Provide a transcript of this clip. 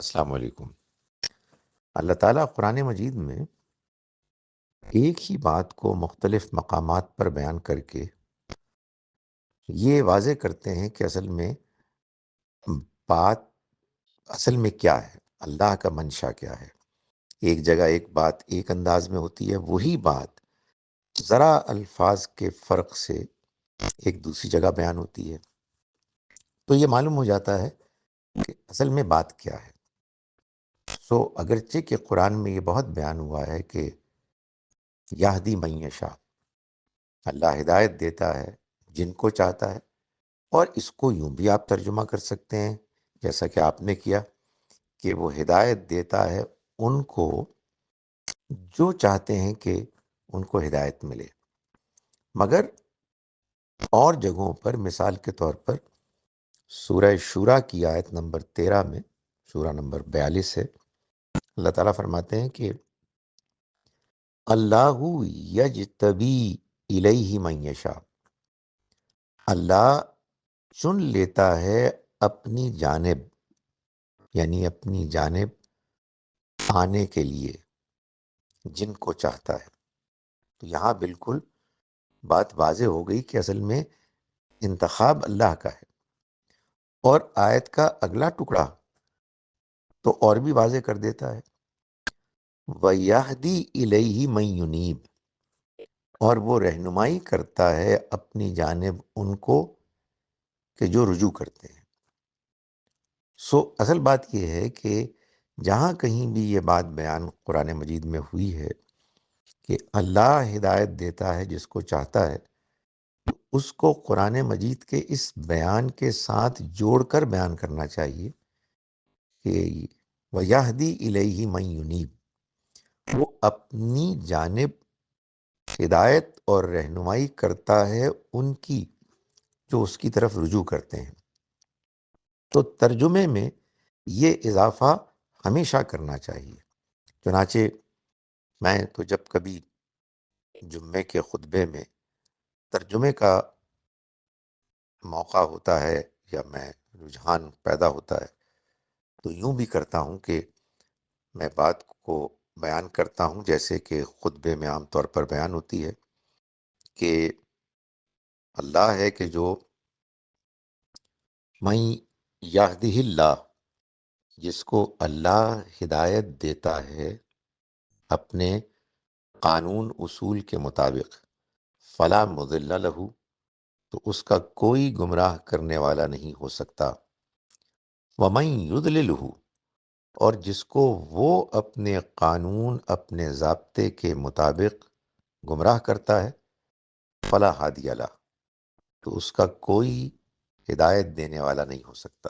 السلام علیکم۔ اللہ تعالیٰ قرآن مجید میں ایک ہی بات کو مختلف مقامات پر بیان کر کے یہ واضح کرتے ہیں کہ اصل میں بات اصل میں کیا ہے، اللہ کا منشا کیا ہے۔ ایک جگہ ایک بات ایک انداز میں ہوتی ہے، وہی بات ذرا الفاظ کے فرق سے ایک دوسری جگہ بیان ہوتی ہے، تو یہ معلوم ہو جاتا ہے کہ اصل میں بات کیا ہے۔ اگرچہ کہ قرآن میں یہ بہت بیان ہوا ہے کہ یہدی من یشاء، اللہ ہدایت دیتا ہے جن کو چاہتا ہے، اور اس کو یوں بھی آپ ترجمہ کر سکتے ہیں جیسا کہ آپ نے کیا کہ وہ ہدایت دیتا ہے ان کو جو چاہتے ہیں کہ ان کو ہدایت ملے۔ مگر اور جگہوں پر مثال کے طور پر سورہ شورا کی آیت نمبر 13 میں، سورہ نمبر 42 ہے، اللہ تعالیٰ فرماتے ہیں کہ اللہ یجتبی الیہ من یشاء، اللہ چن لیتا ہے اپنی جانب، یعنی اپنی جانب آنے کے لیے جن کو چاہتا ہے۔ تو یہاں بالکل بات واضح ہو گئی کہ اصل میں انتخاب اللہ کا ہے، اور آیت کا اگلا ٹکڑا تو اور بھی واضح کر دیتا ہے، وَيَهْدِي إِلَيْهِ مَن يُنِيبُ، اور وہ رہنمائی کرتا ہے اپنی جانب ان کو کہ جو رجوع کرتے ہیں۔ اصل بات یہ ہے کہ جہاں کہیں بھی یہ بات بیان قرآن مجید میں ہوئی ہے کہ اللہ ہدایت دیتا ہے جس کو چاہتا ہے، تو اس کو قرآن مجید کے اس بیان کے ساتھ جوڑ کر بیان کرنا چاہیے کہ وَيَهْدِي إِلَيْهِ مَن يُنِيبُ، وہ اپنی جانب ہدایت اور رہنمائی کرتا ہے ان کی جو اس کی طرف رجوع کرتے ہیں۔ تو ترجمے میں یہ اضافہ ہمیشہ کرنا چاہیے۔ چنانچہ میں تو جب کبھی جمعے کے خطبے میں ترجمے کا موقع ہوتا ہے یا میں رجحان پیدا ہوتا ہے تو یوں بھی کرتا ہوں کہ میں بات کو بیان کرتا ہوں جیسے کہ خطبے میں عام طور پر بیان ہوتی ہے کہ اللہ ہے کہ جو من یہدہ اللہ، جس کو اللہ ہدایت دیتا ہے اپنے قانون اصول کے مطابق، فلا مضل لہ، تو اس کا کوئی گمراہ کرنے والا نہیں ہو سکتا، ومن یضللہ، اور جس کو وہ اپنے قانون اپنے ضابطے کے مطابق گمراہ کرتا ہے، فلا ہادی لہ، تو اس کا کوئی ہدایت دینے والا نہیں ہو سکتا۔